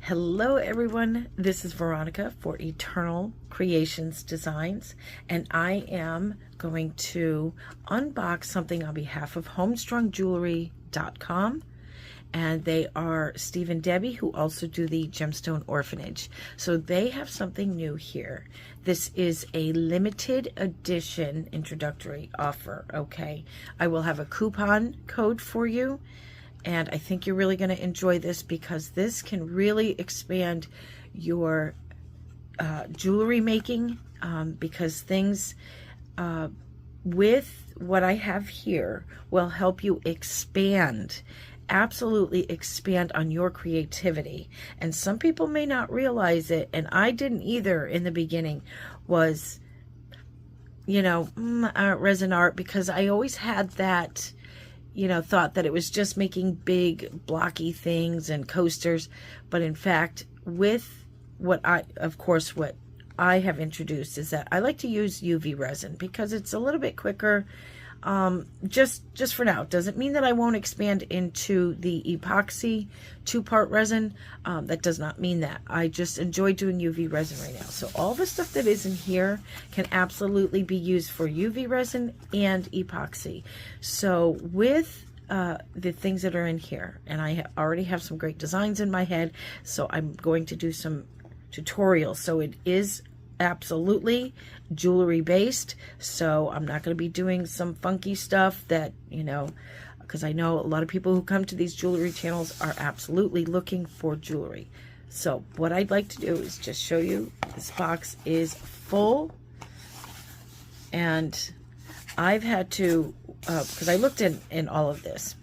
Hello everyone, this is Veronica for Eternal Creations Designs, and I am going to unbox something on behalf of Homestrungjewelry.com, and they are Steve and Debbie, who also do the Gemstone Orphanage. So they have something new here. This is a limited edition introductory offer, okay? I will have a coupon code for you. And I think you're really going to enjoy this because this can really expand your jewelry making, because things with what I have here will help you expand, absolutely expand on your creativity. And some people may not realize it, and I didn't either in the beginning, was, resin art, because I always had that, thought that it was just making big blocky things and coasters. But in fact, with what I have introduced is that I like to use UV resin because it's a little bit quicker. Just for now. Doesn't mean that I won't expand into the epoxy 2-part resin. That does not mean that. I just enjoy doing UV resin right now. So all the stuff that is in here can absolutely be used for UV resin and epoxy. So with the things that are in here, and I already have some great designs in my head, so I'm going to do some tutorials. So it is absolutely jewelry based, so I'm not going to be doing some funky stuff that, because I know a lot of people who come to these jewelry channels are absolutely looking for jewelry. So what I'd like to do is just show you this box is full, and I've had to because I looked in all of this,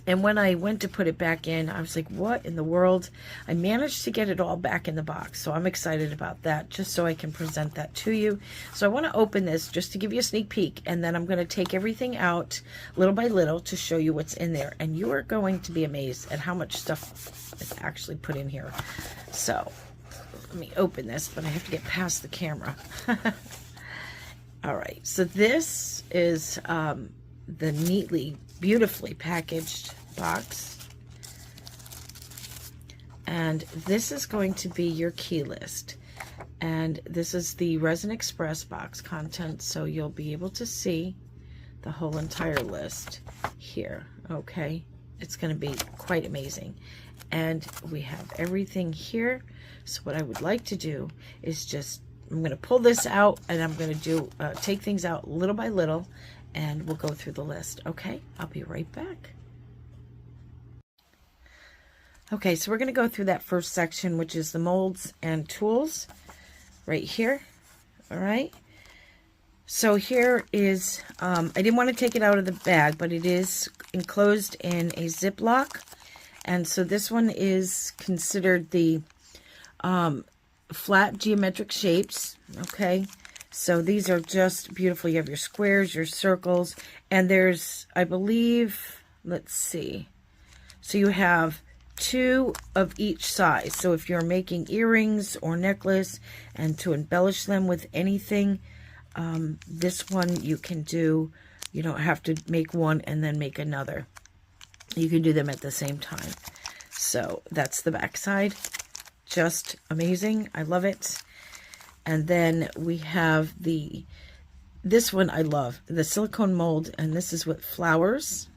and when I went to put it back in, I was like, what in the world? I managed to get it all back in the box. So I'm excited about that, just so I can present that to you. So I want to open this just to give you a sneak peek, and then I'm going to take everything out little by little to show you what's in there. And you are going to be amazed at how much stuff is actually put in here. So let me open this, but I have to get past the camera. All right, so this is the neatly, beautifully packaged box, and this is going to be your key list, and this is the Resin Express box content, so you'll be able to see the whole entire list here. Okay, it's going to be quite amazing, and we have everything here. So what I would like to do is just, I'm going to pull this out, and I'm going to do take things out little by little, and we'll go through the list. Okay, I'll be right back. Okay, so we're going to go through that first section, which is the molds and tools right here. All right, so here is, I didn't want to take it out of the bag, but it is enclosed in a Ziploc, and so this one is considered the flat geometric shapes. Okay, so these are just beautiful. You have your squares, your circles, and there's, I believe, let's see, so you have 2 of each size. So if you're making earrings or necklace and to embellish them with anything, this one you can do. You don't have to make one and then make another. You can do them at the same time. So that's the back side. Just amazing. I love it. And then we have this one I love, the silicone mold, and this is with flowers.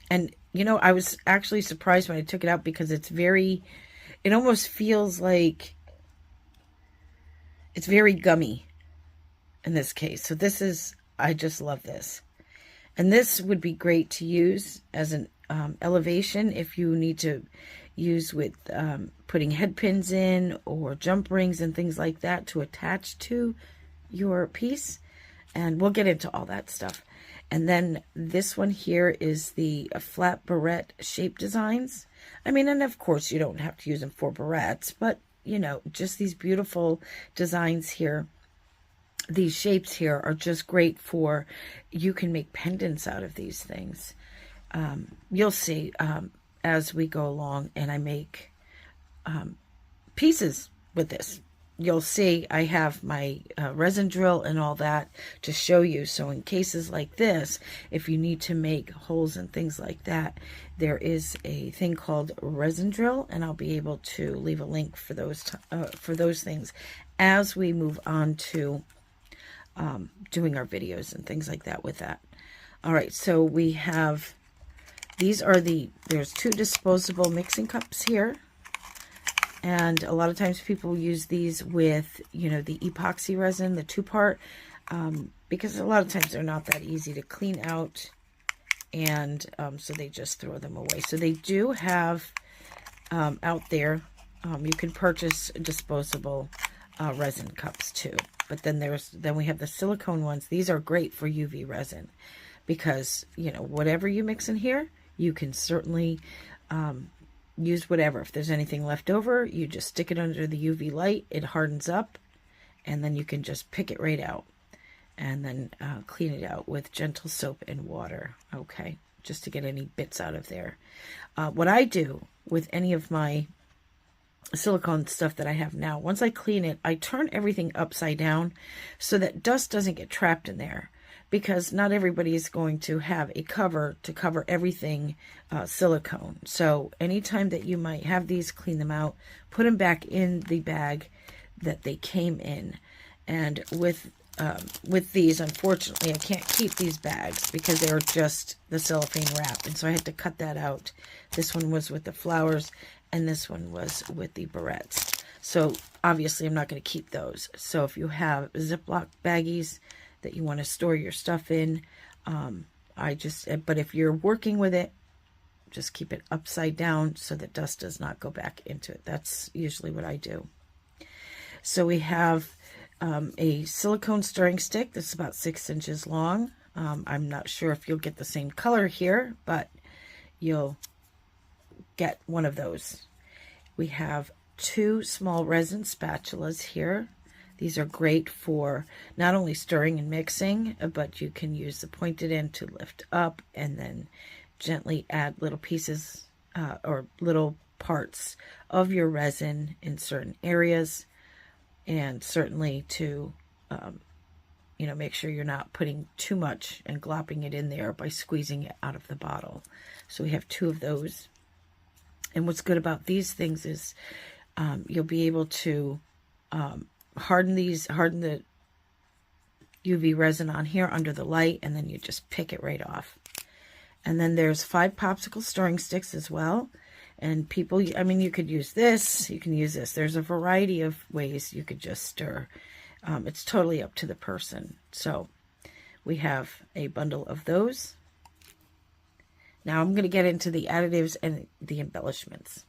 And I was actually surprised when I took it out because it almost feels like it's very gummy in this case. So this is, I just love this. And this would be great to use as an elevation if you need to use with putting head pins in or jump rings and things like that to attach to your piece. And we'll get into all that stuff. And then this one here is the flat barrette shape designs. I mean, and of course you don't have to use them for barrettes, but just these beautiful designs here. These shapes here are just great for, you can make pendants out of these things. You'll see as we go along, and I make pieces with this. you'll see I have my resin drill and all that to show you. So in cases like this, if you need to make holes and things like that, there is a thing called resin drill, and I'll be able to leave a link for those things as we move on to doing our videos and things like that with that. All right, so we have, there's 2 disposable mixing cups here. And a lot of times people use these with, you know, the epoxy resin, the 2-part, because a lot of times they're not that easy to clean out. And so they just throw them away. So they do have out there, you can purchase disposable resin cups too. But then we have the silicone ones. These are great for UV resin because, you know, whatever you mix in here, you can certainly use whatever. If there's anything left over, you just stick it under the UV light, it hardens up, and then you can just pick it right out and then clean it out with gentle soap and water, okay, just to get any bits out of there. What I do with any of my silicone stuff that I have now, once I clean it, I turn everything upside down so that dust doesn't get trapped in there, because not everybody is going to have a cover to cover everything silicone. So anytime that you might have these, clean them out, put them back in the bag that they came in. And with these, unfortunately, I can't keep these bags because they are just the cellophane wrap, and so I had to cut that out. This one was with the flowers, and this one was with the barrettes. So obviously I'm not going to keep those. So if you have Ziploc baggies that you want to store your stuff in, but if you're working with it, just keep it upside down so that dust does not go back into it. That's usually what I do. So we have a silicone stirring stick that's about 6 inches long. I'm not sure if you'll get the same color here, but you'll get one of those. We have 2 small resin spatulas here. These are great for not only stirring and mixing, but you can use the pointed end to lift up and then gently add little pieces or little parts of your resin in certain areas, and certainly to you know, make sure you're not putting too much and glopping it in there by squeezing it out of the bottle. So we have 2 of those. And what's good about these things is you'll be able to harden the UV resin on here under the light, and then you just pick it right off. And then there's 5 popsicle stirring sticks as well. And people, I mean, you could use this, you can use this. There's a variety of ways you could just stir. It's totally up to the person. So we have a bundle of those. Now I'm going to get into the additives and the embellishments.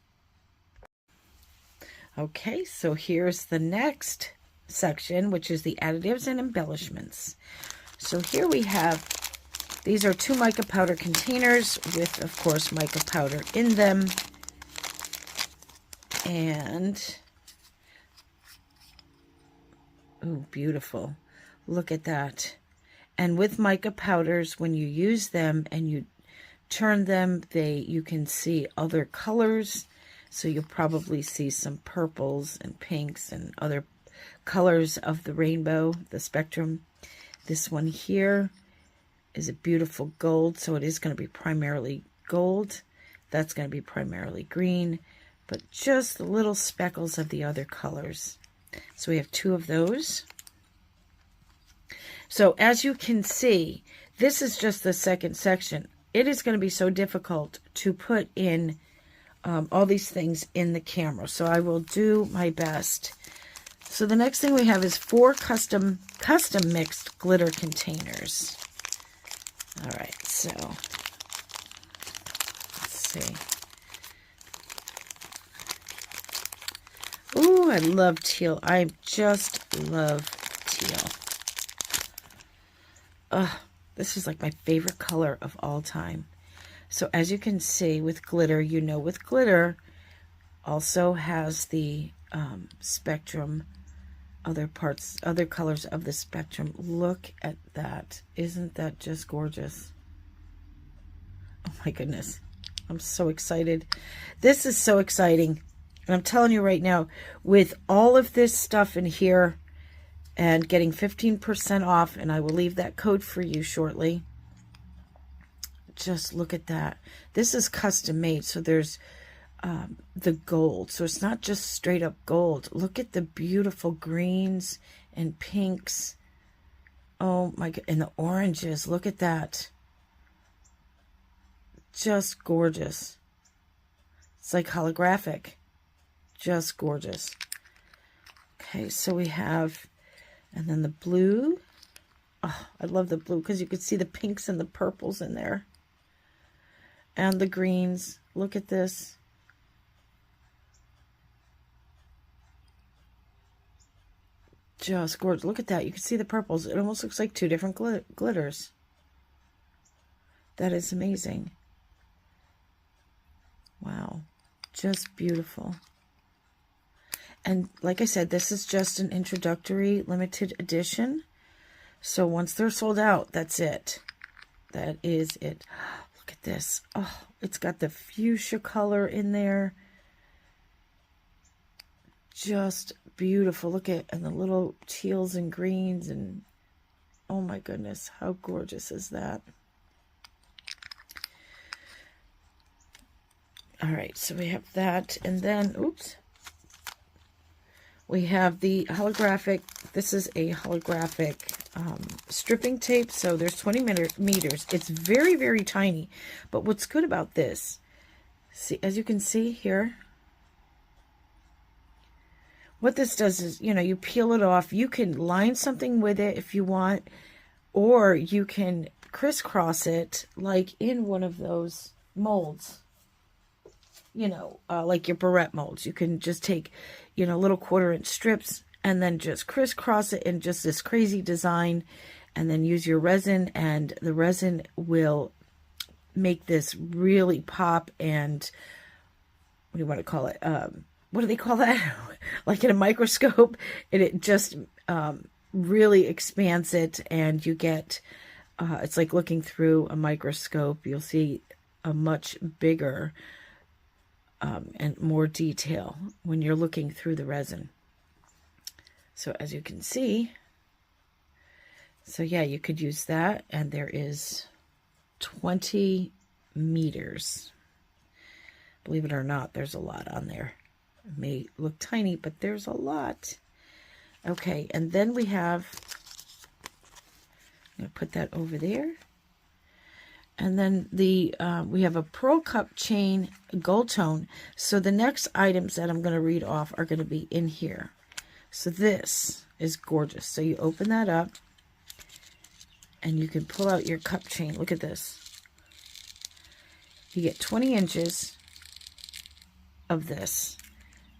Okay, so here's the next section, which is the additives and embellishments. So here we have, these are 2 mica powder containers with, of course, mica powder in them. And, ooh, beautiful. Look at that. And with mica powders, when you use them and you turn them, you can see other colors. So you'll probably see some purples and pinks and other colors of the rainbow, the spectrum. This one here is a beautiful gold, so it is going to be primarily gold. That's going to be primarily green, but just the little speckles of the other colors. So we have 2 of those. So as you can see, this is just the second section. It is going to be so difficult to put in all these things in the camera, so I will do my best. So the next thing we have is 4 custom mixed glitter containers. All right, so let's see. Ooh, I love teal. I just love teal. This is like my favorite color of all time. So as you can see with glitter, you know, with glitter also has the spectrum, other colors of the spectrum. Look at that. Isn't that just gorgeous? Oh my goodness. I'm so excited. This is so exciting. And I'm telling you right now, with all of this stuff in here and getting 15% off, and I will leave that code for you shortly. Just look at that. This is custom made, so there's the gold. So it's not just straight up gold. Look at the beautiful greens and pinks. Oh my God. And the oranges. Look at that. Just gorgeous. It's like holographic. Just gorgeous. Okay, so we have, and then the blue. Oh, I love the blue because you could see the pinks and the purples in there. And the greens. Look at this. Just gorgeous. Look at that. You can see the purples. It almost looks like two different glitters. That is amazing. Wow. Just beautiful. And like I said, this is just an introductory limited edition. So once they're sold out, that's it. That is it. Look at this. Oh, it's got the fuchsia color in there. Just beautiful. Look at, and the little teals and greens, and oh my goodness, how gorgeous is that? All right, so we have that, and then, oops, we have the holographic. This is a holographic stripping tape, so there's 20 meters. It's very, very tiny, but what's good about this, see, as you can see here, what this does is, you know, you peel it off. You can line something with it if you want, or you can crisscross it like in one of those molds, you know, like your barrette molds. You can just take, you know, little 1/4-inch strips and then just crisscross it in just this crazy design, and then use your resin, and the resin will make this really pop. And what do you want to call it? What do they call that? Like in a microscope, it just really expands it, and you get, it's like looking through a microscope. You'll see a much bigger and more detail when you're looking through the resin. So as you can see, so yeah, you could use that, and there is 20 meters. Believe it or not, there's a lot on there. It may look tiny, but there's a lot. Okay, and then we have, I'm going to put that over there. And then the we have a pearl cup chain gold tone. So the next items that I'm going to read off are going to be in here. So this is gorgeous. So you open that up, and you can pull out your cup chain. Look at this. You get 20 inches of this.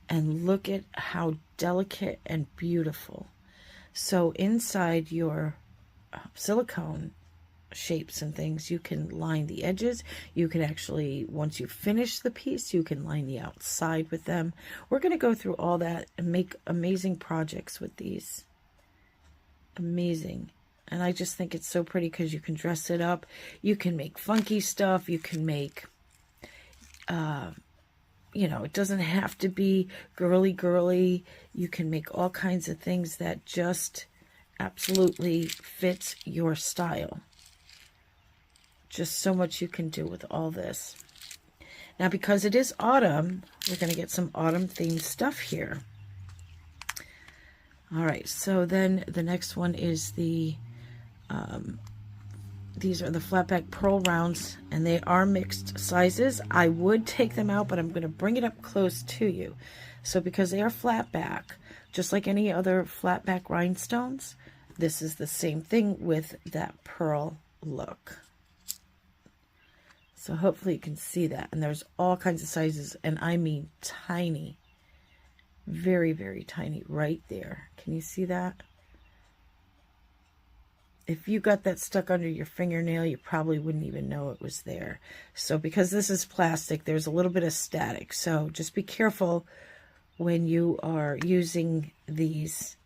And look at how delicate and beautiful. So inside your silicone shapes and things, you can line the edges. You can actually, once you finish the piece, you can line the outside with them. We're going to go through all that and make amazing projects with these. Amazing. And I just think it's so pretty because you can dress it up. You can make funky stuff. You can make, you know, it doesn't have to be girly. You can make all kinds of things that just absolutely fits your style. Just so much you can do with all this. Now, because it is autumn, we're going to get some autumn themed stuff here. All right, so then the next one is the, these are the flatback pearl rounds, and they are mixed sizes. I would take them out, but I'm going to bring it up close to you. So because they are flatback, just like any other flatback rhinestones, this is the same thing with that pearl look. So hopefully you can see that. And there's all kinds of sizes, and I mean tiny. Very, very tiny right there. Can you see that? If you got that stuck under your fingernail, you probably wouldn't even know it was there. So because this is plastic, there's a little bit of static. So just be careful when you are using these.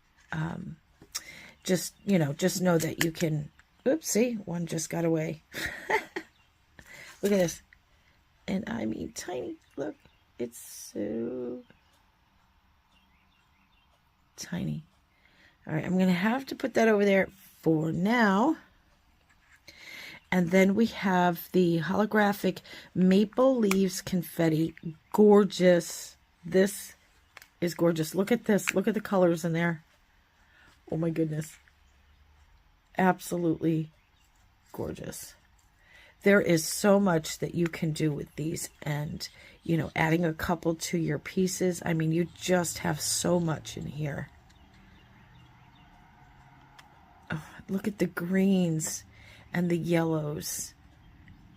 Just, you know, just know that you can, oops, see, one just got away. Look at this. And I mean tiny, look, it's so tiny. All right, I'm going to have to put that over there for now. And then we have the holographic maple leaves confetti. Gorgeous. This is gorgeous. Look at this. Look at the colors in there. Oh my goodness. Absolutely gorgeous. There is so much that you can do with these, and you know, adding a couple to your pieces. I mean, you just have so much in here. Oh, look at the greens and the yellows.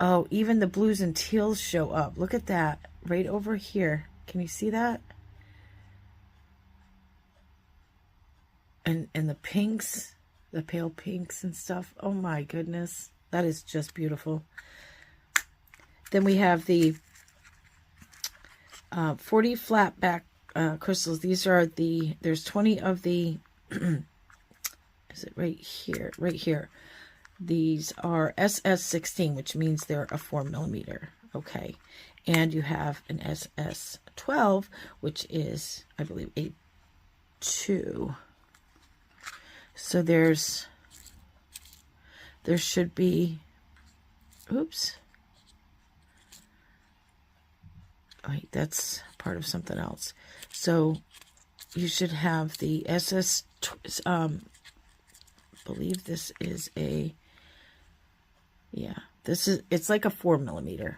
Oh, even the blues and teals show up. Look at that right over here. Can you see that? And the pinks, the pale pinks and stuff. Oh my goodness. That is just beautiful. Then we have the 40 flat back crystals. These are the, there's 20 of the, is it right here? Right here. These are SS16, which means they're a 4mm. Okay. And you have an SS12, which is, I believe, a 2. So there should be, oops. Wait, that's part of something else. So you should have the SS, believe this is a, yeah, this is, it's like a 4mm.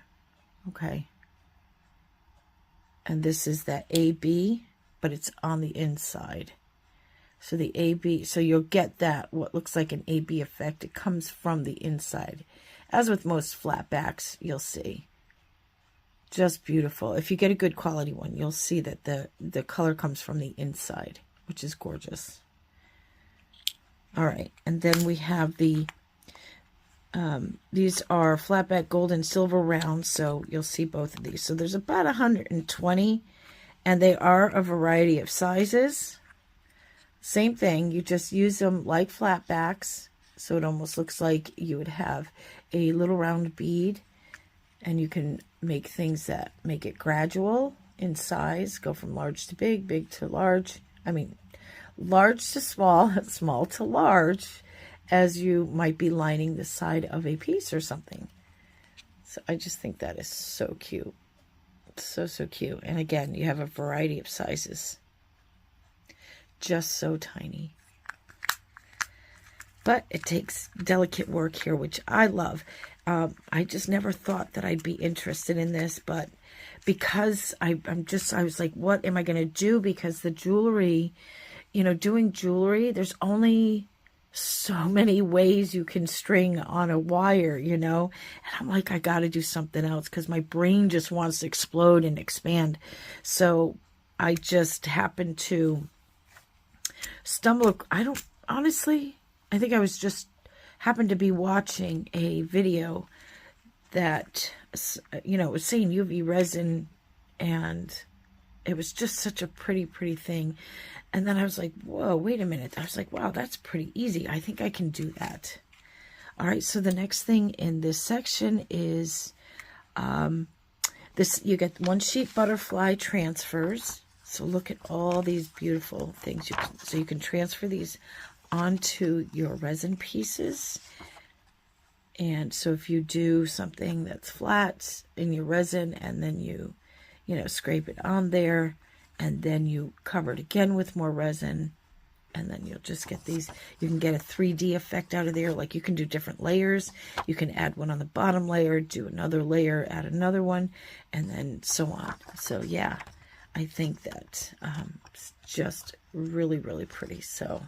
Okay. And this is that AB, but it's on the inside. So the AB, so you'll get that, what looks like an AB effect. It comes from the inside. As with most flat backs, you'll see. Just beautiful. If you get a good quality one, you'll see that the color comes from the inside, which is gorgeous. All right, and then we have the, these are flat back gold and silver rounds, so you'll see both of these. So there's about 120, and they are a variety of sizes. Same thing, you just use them like flat backs, so it almost looks like you would have a little round bead, and you can make things that make it gradual in size, go from large to big, big to large. I mean, large to small, small to large, as you might be lining the side of a piece or something. So I just think that is so cute. So, so cute. And again, you have a variety of sizes. Just so tiny. But it takes delicate work here, which I love. I just never thought that I'd be interested in this, but because I was like, what am I going to do? Because the jewelry, you know, doing jewelry, there's only so many ways you can string on a wire, you know, and I'm like, I got to do something else because my brain just wants to explode and expand. So I just happened to stumble. I think I was just happened to be watching a video that, you know, it was saying UV resin, and it was just such a pretty thing. And then I was like, whoa, wait a minute. I was like, wow, that's pretty easy. I think I can do that. All right, so the next thing in this section is this. You get 1 sheet butterfly transfers. So look at all these beautiful things. So you can transfer these onto your resin pieces. And so if you do something that's flat in your resin, and then you know, scrape it on there, and then you cover it again with more resin, and then you'll just get these. You can get a 3D effect out of there. Like, you can do different layers. You can add one on the bottom layer, do another layer, add another one, and then so on. So yeah, I think that it's just really pretty. So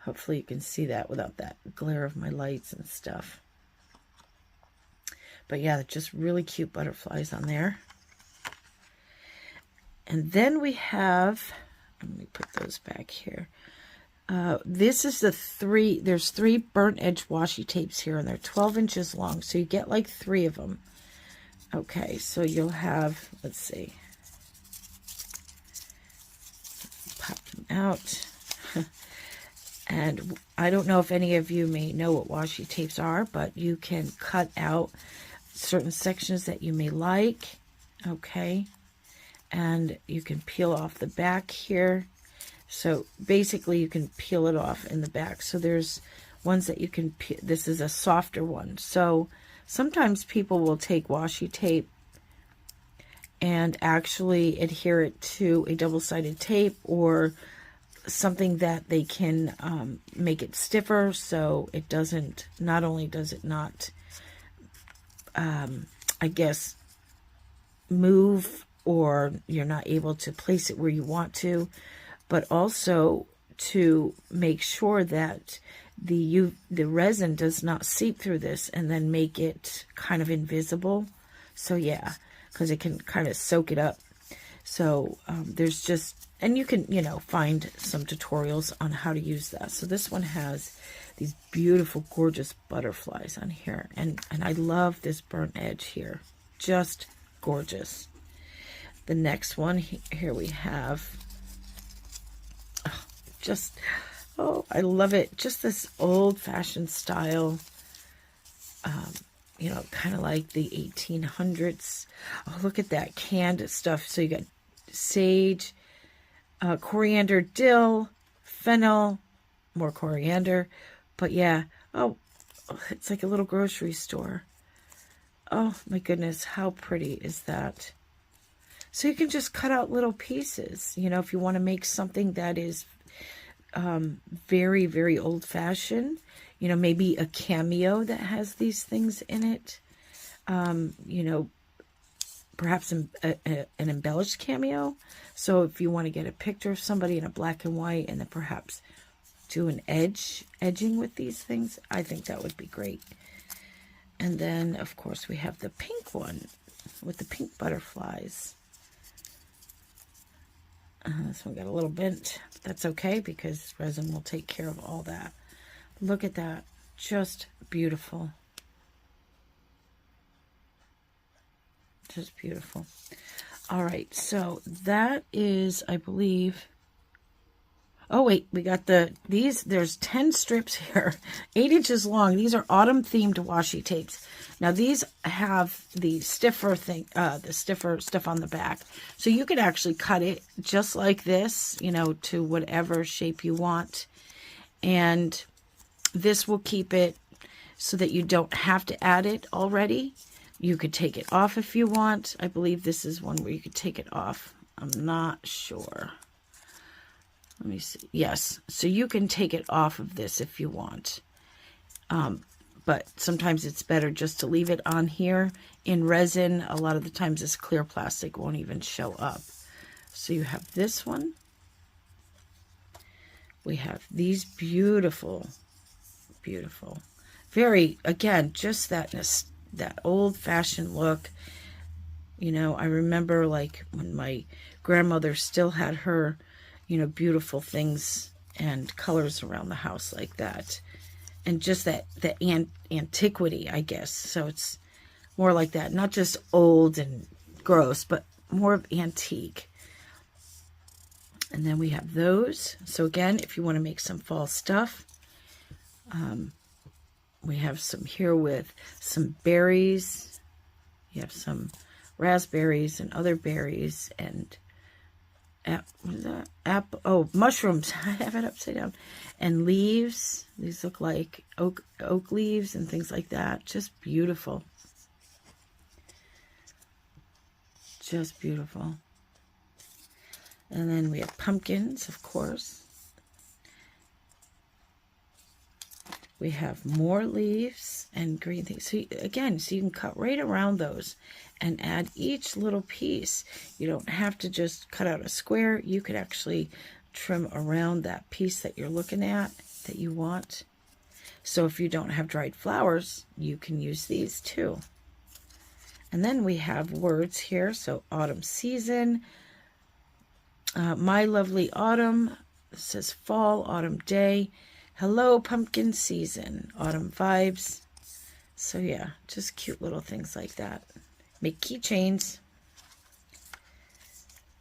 hopefully you can see that without that glare of my lights and stuff. But yeah, just really cute butterflies on there. And then we have, let me put those back here. This is the there's 3 burnt edge washi tapes here, and they're 12 inches long. So you get like 3 of them. Okay, so you'll have, let's see. Pop them out. And I don't know if any of you may know what washi tapes are, but you can cut out certain sections that you may like. Okay. And you can peel off the back here. So basically you can peel it off in the back. So there's ones that you can peel. This is a softer one. So sometimes people will take washi tape and actually adhere it to a double-sided tape or something that they can make it stiffer, so it doesn't, not only does it not, I guess, move, or you're not able to place it where you want to, but also to make sure that the resin does not seep through this and then make it kind of invisible. So yeah, because it can kind of soak it up. So there's just, and you can, find some tutorials on how to use that. So this one has these beautiful, gorgeous butterflies on here. And I love this burnt edge here. Just gorgeous. The next one, here we have, I love it. Just this old-fashioned style, kind of like the 1800s. Oh, look at that canned stuff. So you got sage, coriander, dill, fennel, more coriander. But yeah, it's like a little grocery store. Oh my goodness, how pretty is that? So you can just cut out little pieces, if you want to make something that is very, very old-fashioned. Maybe a cameo that has these things in it. Perhaps an embellished cameo. So if you want to get a picture of somebody in a black and white and then perhaps do an edging with these things, I think that would be great. And then, of course, we have the pink one with the pink butterflies. This one got a little bent. But that's okay because resin will take care of all that. Look at that. Just beautiful. Just beautiful. All right, so that is, I believe, oh wait, we got these, there's 10 strips here, 8 inches long. These are autumn themed washi tapes. Now these have the stiffer stuff on the back. So you could actually cut it just like this, to whatever shape you want. And this will keep it so that you don't have to add it already. You could take it off if you want. I believe this is one where you could take it off. I'm not sure. Let me see. Yes, so you can take it off of this if you want. But sometimes it's better just to leave it on here. In resin, a lot of the times this clear plastic won't even show up. So you have this one. We have these beautiful, beautiful. Very, again, just that old-fashioned look. I remember like when my grandmother still had her, beautiful things and colors around the house like that. And just the antiquity, I guess. So it's more like that. Not just old and gross, but more of antique. And then we have those. So again, if you want to make some fall stuff, we have some here with some berries. You have some raspberries and other berries and mushrooms. I have it upside down. And leaves. These look like oak leaves and things like that. Just beautiful. Just beautiful. And then we have pumpkins, of course. We have more leaves and green things. So again, so you can cut right around those and add each little piece. You don't have to just cut out a square. You could actually trim around that piece that you're looking at that you want. So if you don't have dried flowers, you can use these too. And then we have words here. So autumn season, my lovely autumn. It says fall, autumn day. Hello, pumpkin season, autumn vibes. So yeah, just cute little things like that. Make keychains.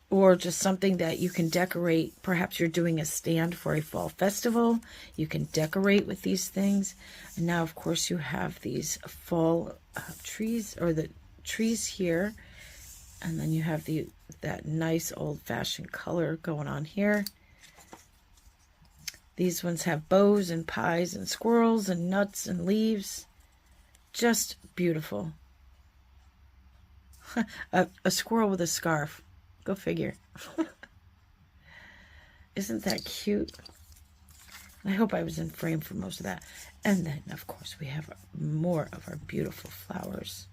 Or just something that you can decorate. Perhaps you're doing a stand for a fall festival. You can decorate with these things. And now, of course, you have these fall trees, or the trees here. And then you have that nice old-fashioned color going on here. These ones have bows and pies and squirrels and nuts and leaves. Just beautiful. A squirrel with a scarf. Go figure. Isn't that cute? I hope I was in frame for most of that. And then, of course, we have more of our beautiful flowers.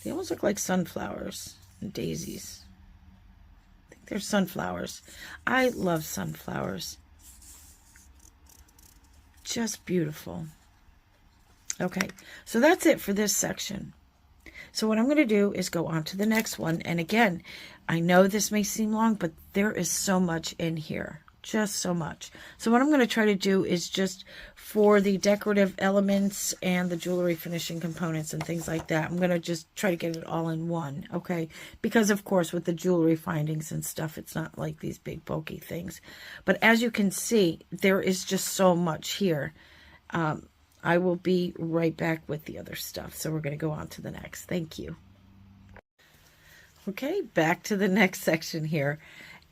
They almost look like sunflowers and daisies. I think they're sunflowers. I love sunflowers. Just beautiful. Okay, so that's it for this section. So what I'm going to do is go on to the next one. And again, I know this may seem long, but there is so much in here. Just so much. So what I'm going to try to do is just for the decorative elements and the jewelry finishing components and things like that, I'm going to just try to get it all in one, okay? Because, of course, with the jewelry findings and stuff, it's not like these big bulky things. But as you can see, there is just so much here. I will be right back with the other stuff. So we're going to go on to the next. Thank you. Okay, back to the next section here.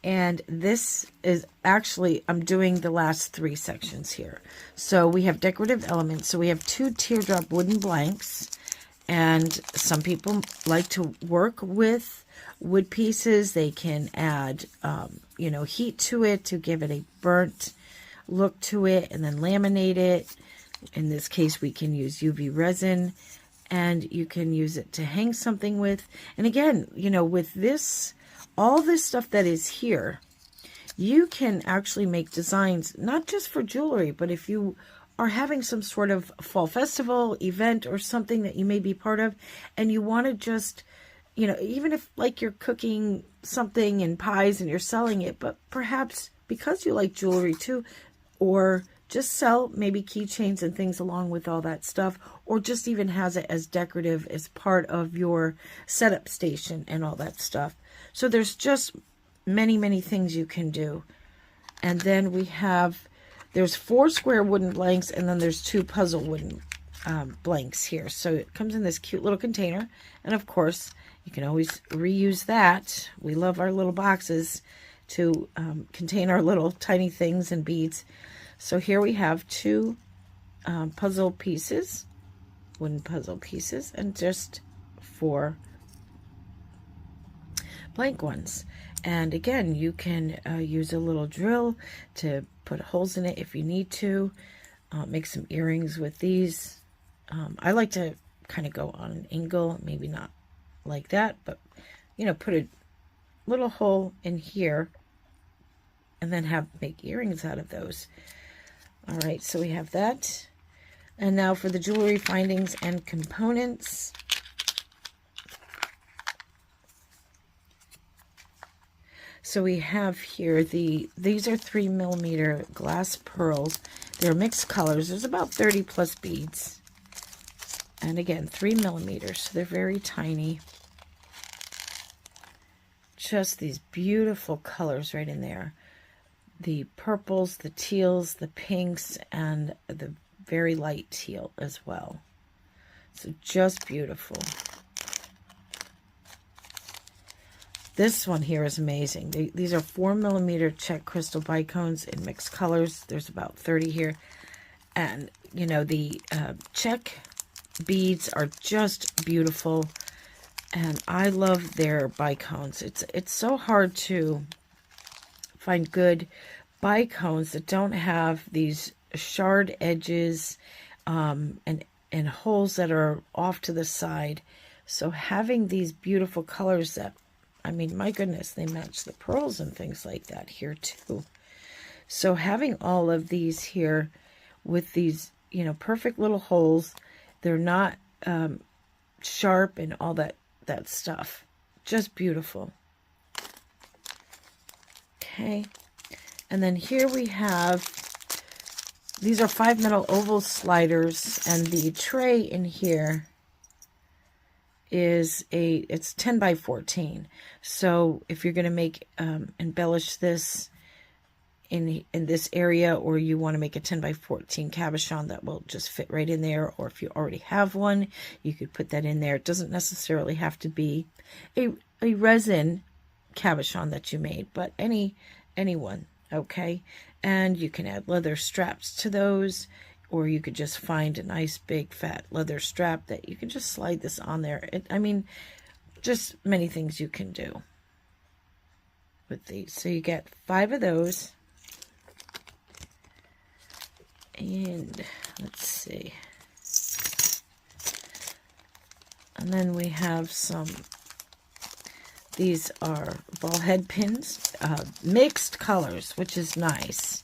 And this is actually, I'm doing the last 3 sections here. So we have decorative elements. So we have 2 teardrop wooden blanks. And some people like to work with wood pieces. They can add, heat to it to give it a burnt look to it and then laminate it. In this case, we can use UV resin, and you can use it to hang something with. And again, with this, all this stuff that is here, you can actually make designs, not just for jewelry, but if you are having some sort of fall festival event or something that you may be part of, and you want to just, even if like you're cooking something in pies and you're selling it, but perhaps because you like jewelry too, or just sell maybe keychains and things along with all that stuff, or just even has it as decorative as part of your setup station and all that stuff. So there's just many, many things you can do. And then we have, there's 4 square wooden blanks, and then there's 2 puzzle wooden blanks here. So it comes in this cute little container. And of course, you can always reuse that. We love our little boxes to contain our little tiny things and beads. So here we have 2 puzzle pieces, wooden puzzle pieces, and just 4 blank ones. And again, you can use a little drill to put holes in it if you need to. Make some earrings with these. I like to kind of go on an angle, maybe not like that, but put a little hole in here and then make earrings out of those. All right, so we have that. And now for the jewelry findings and components. So we have here these are 3mm glass pearls. They're mixed colors. There's about 30 plus beads. And again, 3mm, so they're very tiny. Just these beautiful colors right in there. The purples, the teals, the pinks, and the very light teal as well. So just beautiful. This one here is amazing. These are 4mm check crystal bicones in mixed colors. There's about 30 here. And, the check beads are just beautiful. And I love their bicones. It's so hard to find good bicones that don't have these shard edges and holes that are off to the side. So having these beautiful colors that, my goodness, they match the pearls and things like that here too. So having all of these here with these, perfect little holes, they're not sharp and all that stuff. Just beautiful. Okay, and then here we have, these are 5 metal oval sliders, and the tray in here is it's 10 by 14. So if you're going to make embellish this in this area, or you want to make a 10 by 14 cabochon that will just fit right in there, or if you already have one, you could put that in there. It doesn't necessarily have to be a resin cabochon that you made, but any one Okay, and you can add leather straps to those, or you could just find a nice big fat leather strap that you can just slide this on there. I mean, just many things you can do with these. So you get 5 of those. And let's see. And then we have some, these are ball head pins, mixed colors, which is nice.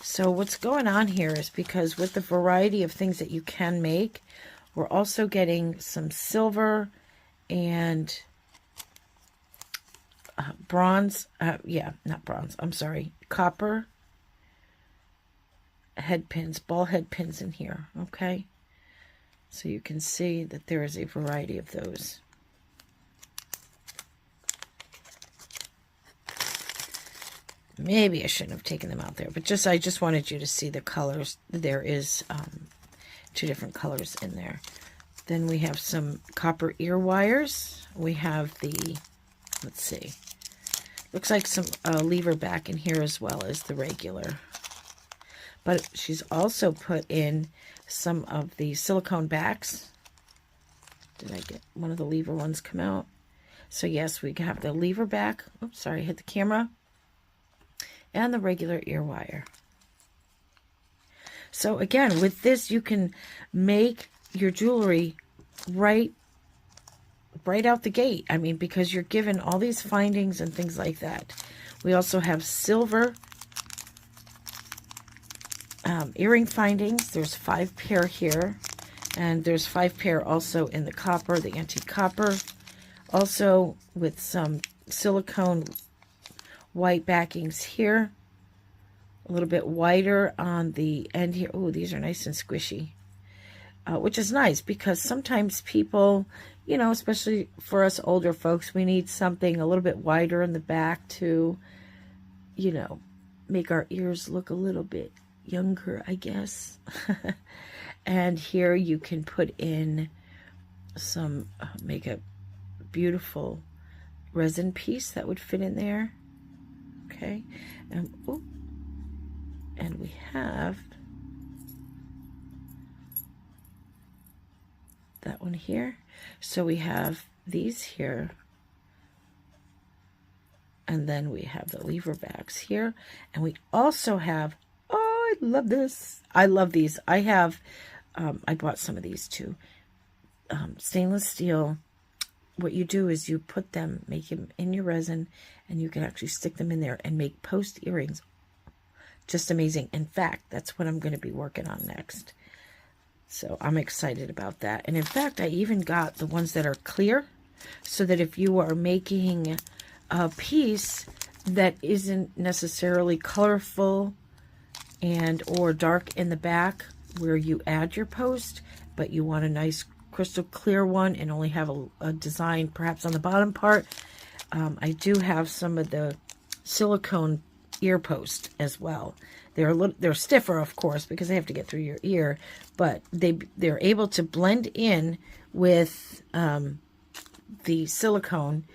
So what's going on here is because with the variety of things that you can make, we're also getting some silver and bronze, not bronze, I'm sorry, copper head pins, ball head pins in here, okay? So you can see that there is a variety of those. Maybe I shouldn't have taken them out there, but I just wanted you to see the colors. There is 2 different colors in there. Then we have some copper ear wires. We have the, let's see, looks like some lever back in here as well as the regular. But she's also put in some of the silicone backs. Did I get one of the lever ones come out? So yes, we have the lever back. Oops, sorry, I hit the camera. And the regular ear wire. So again, with this, you can make your jewelry right out the gate. I mean, because you're given all these findings and things like that. We also have silver earring findings. There's 5 pair here, and there's 5 pair also in the copper, the antique copper, also with some silicone white backings here, a little bit whiter on the end here. Oh, these are nice and squishy, which is nice because sometimes people, you know, especially for us older folks, we need something a little bit wider in the back to, you know, make our ears look a little bit younger, I guess. And here you can put in some, make a beautiful resin piece that would fit in there. Okay, and we have that one here. So we have these here, and then we have the lever backs here, and we also have, oh, I love this. I love these. I have, I bought some of these too. Stainless steel. What you do is you put them, make them in your resin, and you can actually stick them in there and make post earrings. Just amazing. In fact, that's what I'm going to be working on next. So I'm excited about that. And in fact, I even got the ones that are clear, so that if you are making a piece that isn't necessarily colorful and or dark in the back where you add your post, but you want a nice crystal clear one and only have a design perhaps on the bottom part, I do have some of the silicone ear post as well. They're stiffer, of course, because they have to get through your ear, but they're able to blend in with the silicone,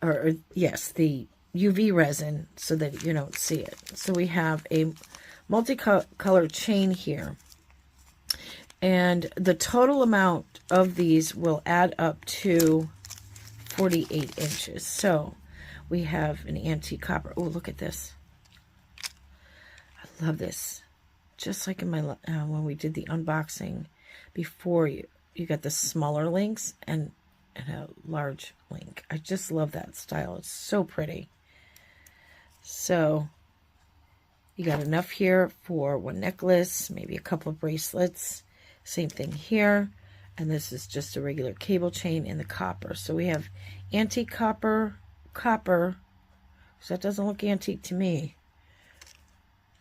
or yes, the UV resin, so that you don't see it. So we have a multicolored chain here, and the total amount of these will add up to 48 inches. So we have an antique copper. Oh, look at this. I love this. Just like in my when we did the unboxing before, you got the smaller links and a large link. I just love that style. It's so pretty. So you got enough here for one necklace, maybe a couple of bracelets. Same thing here. And this is just a regular cable chain in the copper. So we have antique copper, so that doesn't look antique to me.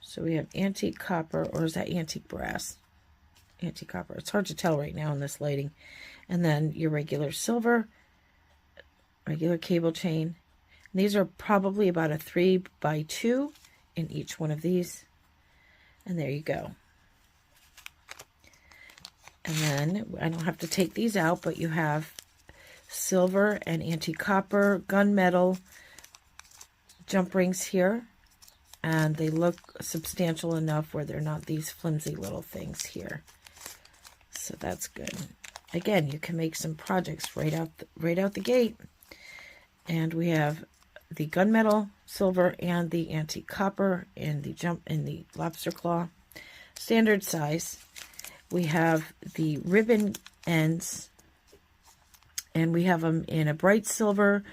So we have antique copper, or is that antique brass? Antique copper. It's hard to tell right now in this lighting. And then your regular silver, regular cable chain. And these are probably about a 3x2 in each one of these. And there you go. And then I don't have to take these out, but you have silver and antique copper, gunmetal jump rings here. and they look substantial enough where they're not these flimsy little things here. So that's good. Again, you can make some projects right out the gate. And we have the gunmetal silver and the antique copper in the lobster claw, standard size. We have the ribbon ends, and we have them in a bright silver,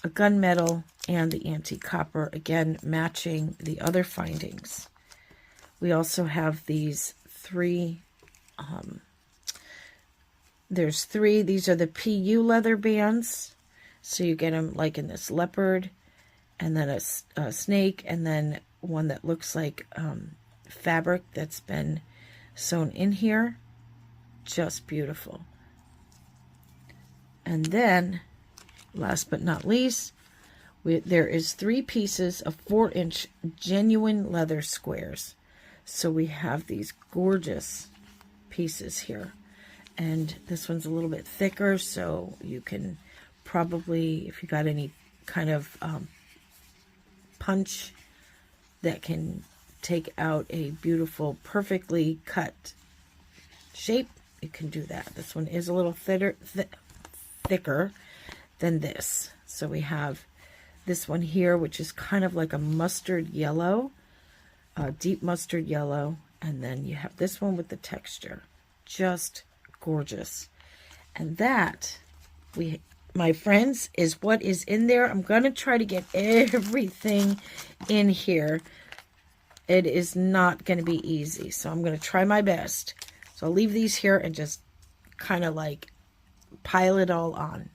a gunmetal, and the antique copper, again matching the other findings. We also have these three. There's three. These are the PU leather bands. So you get them like in this leopard, and then a snake, and then one that looks like fabric that's been sewn in here. Just beautiful. And then, last but not least, there is 3 pieces of 4-inch genuine leather squares. So we have these gorgeous pieces here. And this one's a little bit thicker, so you can probably, if you got any kind of punch that can take out a beautiful, perfectly cut shape, you can do that. This one is a little thicker than this. So we have this one here, which is kind of like a mustard yellow, deep mustard yellow, and then you have this one with the texture. Just gorgeous. And that, my friends, is what is in there. I'm going to try to get everything in here. It is not going to be easy, so I'm going to try my best. So I'll leave these here and just kind of like pile it all on.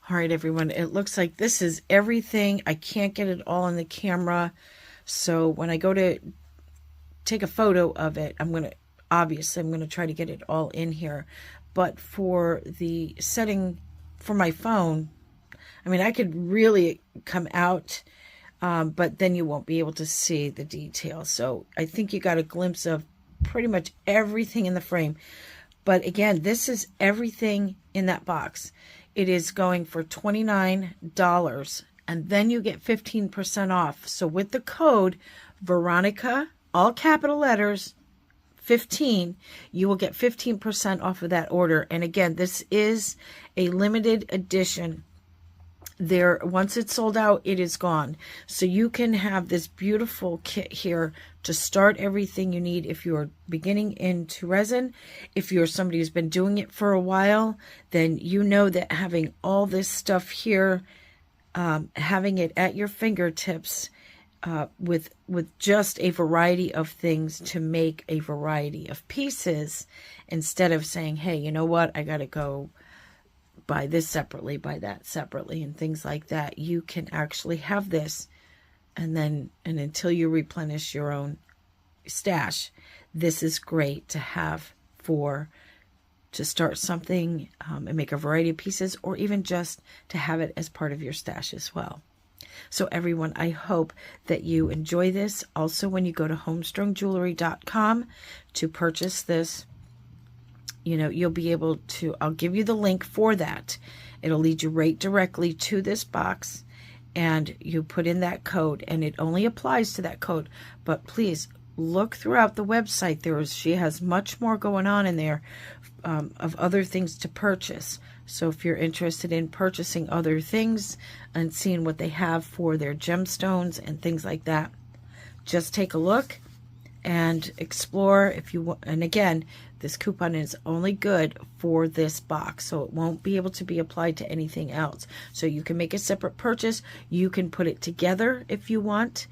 All right, everyone, it looks like this is everything. I can't get it all on the camera, so when I go to take a photo of it, obviously I'm going to try to get it all in here. But for the setting for my phone, I mean, I could really come out, but then you won't be able to see the details. So I think you got a glimpse of pretty much everything in the frame. But again, this is everything in that box. It is going for $29, and then you get 15% off. So with the code Veronica, all capital letters, 15, you will get 15% off of that order. And again, this is a limited edition. Once it's sold out, it is gone. So you can have this beautiful kit here to start everything you need if you're beginning into resin. If you're somebody who's been doing it for a while, then you know that having all this stuff here, having it at your fingertips, with just a variety of things to make a variety of pieces, instead of saying, hey, you know what, I got to go buy this separately, buy that separately, and things like that. You can actually have this, and until you replenish your own stash, this is great to have to start something and make a variety of pieces, or even just to have it as part of your stash as well. So everyone, I hope that you enjoy this. Also, when you go to homestrungjewelry.com to purchase this, you'll be able to, I'll give you the link for that. It'll lead you right directly to this box, and you put in that code, and it only applies to that code. But please look throughout the website. She has much more going on in there of other things to purchase. So if you're interested in purchasing other things and seeing what they have for their gemstones and things like that, just take a look and explore if you want. And again, this coupon is only good for this box, so it won't be able to be applied to anything else. So you can make a separate purchase. You can put it together if you want.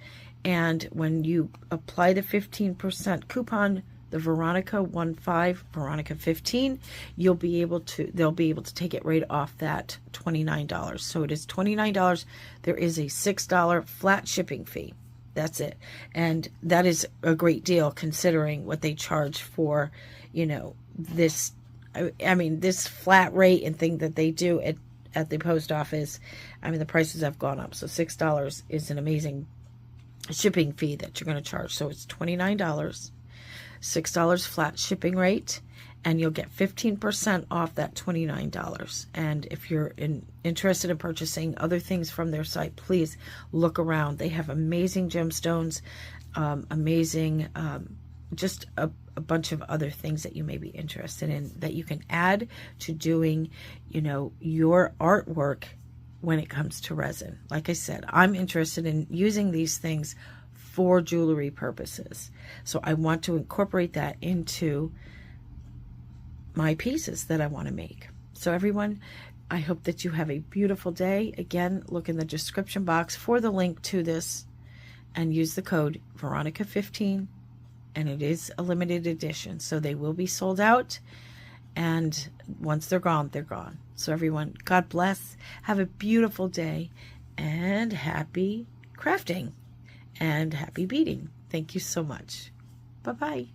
And when you apply the 15% coupon, the Veronica 15, Veronica 15, they'll be able to take it right off that $29. So it is $29. There is a $6 flat shipping fee. That's it. And that is a great deal considering what they charge for, this, this flat rate and thing that they do at the post office. The prices have gone up. So $6 is an amazing shipping fee that you're going to charge. So it's $29. $6 flat shipping rate, and you'll get 15% off that $29. And if you're interested in purchasing other things from their site, please look around. They have amazing gemstones, amazing, just a bunch of other things that you may be interested in that you can add to doing, you know, your artwork when it comes to resin. Like I said, I'm interested in using these things for jewelry purposes. So I want to incorporate that into my pieces that I want to make. So everyone, I hope that you have a beautiful day. Again, look in the description box for the link to this and use the code Veronica15. And it is a limited edition, so they will be sold out. And once they're gone, they're gone. So everyone, God bless. Have a beautiful day and happy crafting and happy beading. Thank you so much. Bye-bye.